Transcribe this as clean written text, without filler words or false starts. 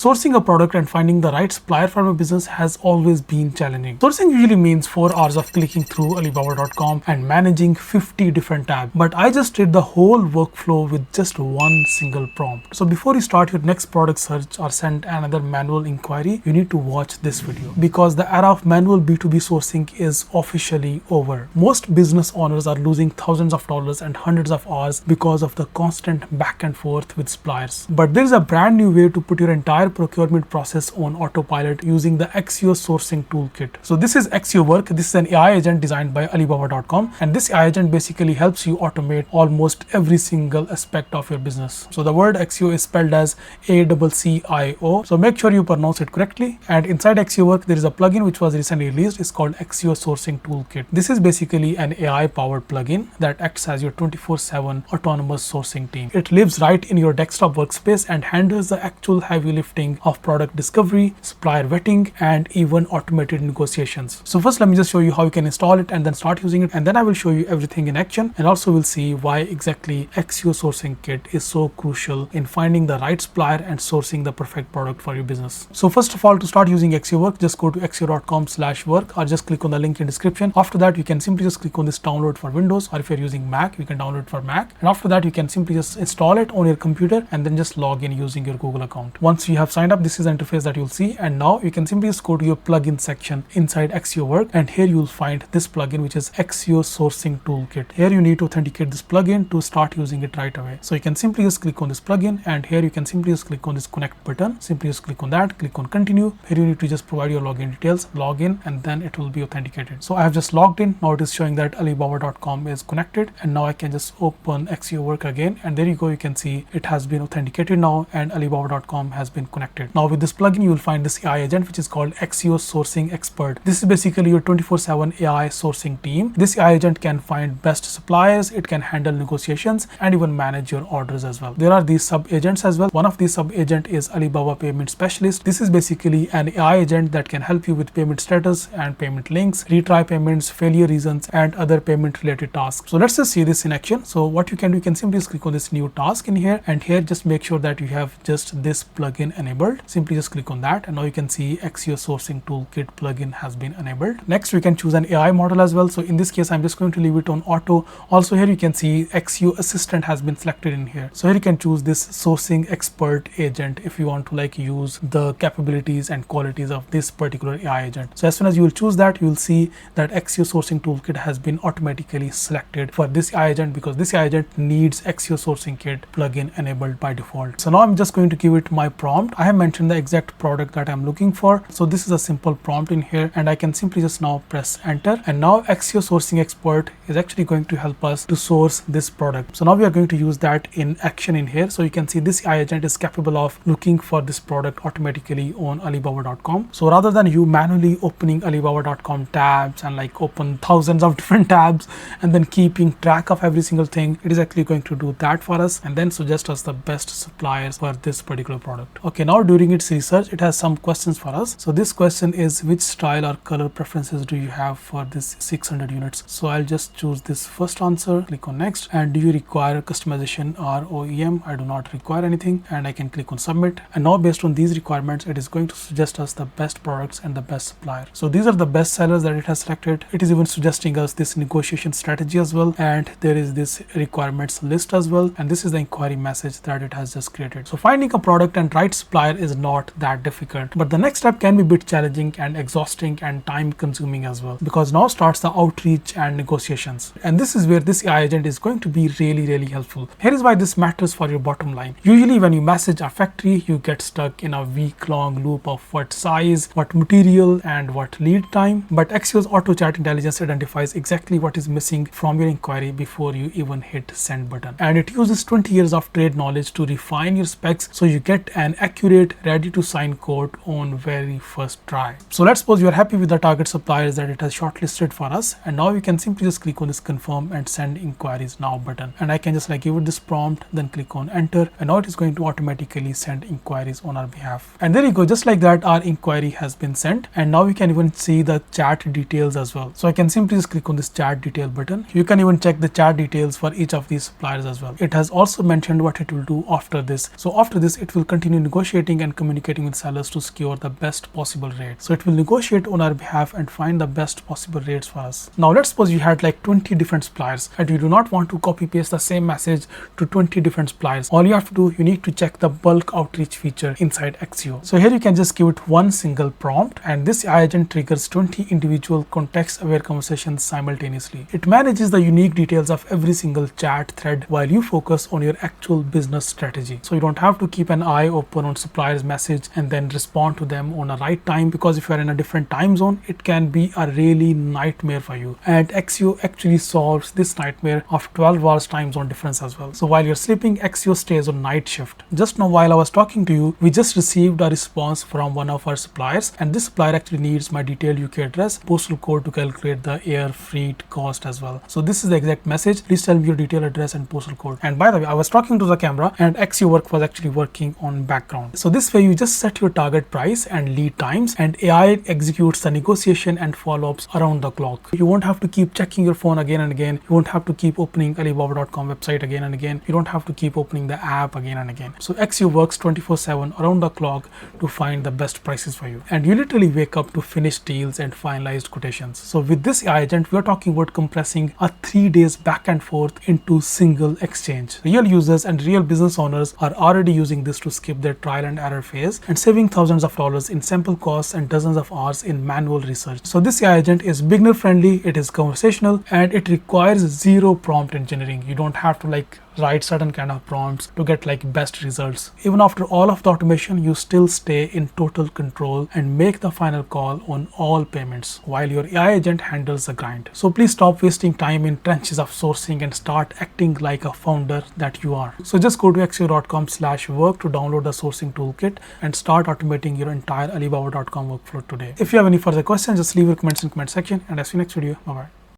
Sourcing a product and finding the right supplier for my business has always been challenging. Sourcing usually means 4 hours of clicking through Alibaba.com and managing 50 different tabs. But I just did the whole workflow with just one single prompt. So before you start your next product search or send another manual inquiry, you need to watch this video because the era of manual B2B sourcing is officially over. Most business owners are losing thousands of dollars and hundreds of hours because of the constant back and forth with suppliers. But there is a brand new way to put your entire procurement process on autopilot using the Accio Sourcing Toolkit. So this is Accio Work. This is an AI agent designed by Alibaba.com, and this AI agent basically helps you automate almost every single aspect of your business. So the word Accio is spelled as ACCIO. So make sure you pronounce it correctly. And inside Accio Work, there is a plugin which was recently released. It's called Accio Sourcing Toolkit. This is basically an AI-powered plugin that acts as your 24/7 autonomous sourcing team. It lives right in your desktop workspace and handles the actual heavy lifting of product discovery, supplier vetting, and even automated negotiations. So first let me just show you how you can install it and then start using it, and then I will show you everything in action, and also we'll see why exactly Accio Sourcing Kit is so crucial in finding the right supplier and sourcing the perfect product for your business. So first of all, to start using Accio Work, just go to accio.com/work or just click on the link in description. After that, you can simply just click on this download for Windows, or if you're using Mac, you can download it for Mac. And after that, you can simply just install it on your computer and then just log in using your Google account. Once you have signed up, this is the interface that you'll see, and now you can simply just go to your plugin section inside Accio Work, and here you'll find this plugin which is Accio Sourcing Toolkit. Here you need to authenticate this plugin to start using it right away. So you can simply just click on this plugin, and here you can simply just click on this connect button. Simply just click on that, click on continue. Here you need to just provide your login details, log in, and then it will be authenticated. So I have just logged in. Now it is showing that Alibaba.com is connected, and now I can just open Accio Work again, and there you go. You can see it has been authenticated now, and Alibaba.com has been connected. Now with this plugin, you will find this AI agent which is called Accio Sourcing Expert. This is basically your 24/7 AI sourcing team. This AI agent can find best suppliers, it can handle negotiations, and even manage your orders as well. There are these sub agents as well. One of these sub agent is Alibaba Payment Specialist. This is basically an AI agent that can help you with payment status and payment links, retry payments, failure reasons, and other payment related tasks. So let's just see this in action. So what you can do, you can simply just click on this new task in here, and here just make sure that you have just this plugin enabled. Simply just click on that, and now you can see Accio Sourcing Toolkit plugin has been enabled. Next, we can choose an AI model as well. So in this case, I'm just going to leave it on auto. Also here you can see Accio Assistant has been selected in here. So here you can choose this sourcing expert agent if you want to use the capabilities and qualities of this particular AI agent. So as soon as you will choose that, you will see that Accio Sourcing Toolkit has been automatically selected for this AI agent because this AI agent needs Accio Sourcing Kit plugin enabled by default. So now I'm just going to give it my prompt. I have mentioned the exact product that I'm looking for. So this is a simple prompt in here, and I can simply just now press enter, and now Accio Sourcing Expert is actually going to help us to source this product. So now we are going to use that in action in here. So you can see this AI agent is capable of looking for this product automatically on Alibaba.com. So rather than you manually opening Alibaba.com tabs and open thousands of different tabs and then keeping track of every single thing, it is actually going to do that for us and then suggest us the best suppliers for this particular product. Okay, now during its research, it has some questions for us. So this question is, which style or color preferences do you have for this 600 units? So I'll just choose this first answer, click on next. And do you require customization or OEM? I do not require anything, and I can click on submit. And now based on these requirements, it is going to suggest us the best products and the best supplier. So these are the best sellers that it has selected. It is even suggesting us this negotiation strategy as well, and there is this requirements list as well, and this is the inquiry message that it has just created. So finding a product and right supplier is not that difficult, but the next step can be a bit challenging and exhausting and time consuming as well, because now starts the outreach and negotiations, and this is where this AI agent is going to be really helpful. Here is why this matters for your bottom line. Usually when you message a factory, you get stuck in a week-long loop of what size, what material, and what lead time, but Accio's auto chat intelligence identifies exactly what is missing from your inquiry before you even hit send button, and it uses 20 years of trade knowledge to refine your specs so you get an accurate, ready to sign quote on very first try. So let's suppose you are happy with the target suppliers that it has shortlisted for us, and now you can simply just click on this confirm and send inquiries now button, and I can just give it this prompt, then click on enter, and now it is going to automatically send inquiries on our behalf. And there you go, just like that our inquiry has been sent, and now you can even see the chat details as well. So I can simply just click on this chat detail button. You can even check the chat details for each of these suppliers as well. It has also mentioned what it will do after this. So after this, it will continue negotiating negotiating and communicating with sellers to secure the best possible rate. So it will negotiate on our behalf and find the best possible rates for us. Now let's suppose you had like 20 different suppliers and you do not want to copy paste the same message to 20 different suppliers. All you have to do, you need to check the bulk outreach feature inside Accio. So here you can just give it one single prompt, and this AI agent triggers 20 individual context-aware conversations simultaneously. It manages the unique details of every single chat thread while you focus on your actual business strategy. So you don't have to keep an eye open on suppliers' message and then respond to them on the right time, because if you are in a different time zone, it can be a really nightmare for you. And Accio actually solves this nightmare of 12 hours time zone difference as well. So while you're sleeping, Accio stays on night shift. Just now while I was talking to you, we just received a response from one of our suppliers, and this supplier actually needs my detailed UK address, postal code to calculate the air freight cost as well. So this is the exact message. Please tell me your detailed address and postal code. And by the way, I was talking to the camera and Accio Work was actually working on background. So this way you just set your target price and lead times, and AI executes the negotiation and follow-ups around the clock. You won't have to keep checking your phone again and again. You won't have to keep opening Alibaba.com website again and again. You don't have to keep opening the app again and again. So Accio works 24/7 around the clock to find the best prices for you. And you literally wake up to finished deals and finalized quotations. So with this AI agent, we are talking about compressing a 3 days back and forth into single exchange. Real users and real business owners are already using this to skip their trial and error phase and saving thousands of dollars in sample costs and dozens of hours in manual research. So this AI agent is beginner friendly, it is conversational, and it requires zero prompt engineering. You don't have to write certain kind of prompts to get best results. Even after all of the automation, you still stay in total control and make the final call on all payments while your AI agent handles the grind. So please stop wasting time in trenches of sourcing and start acting like a founder that you are. So just go to accio.com/work to download the sourcing toolkit and start automating your entire Alibaba.com workflow today. If you have any further questions, just leave your comments in the comment section, and I'll see you next video. Bye bye.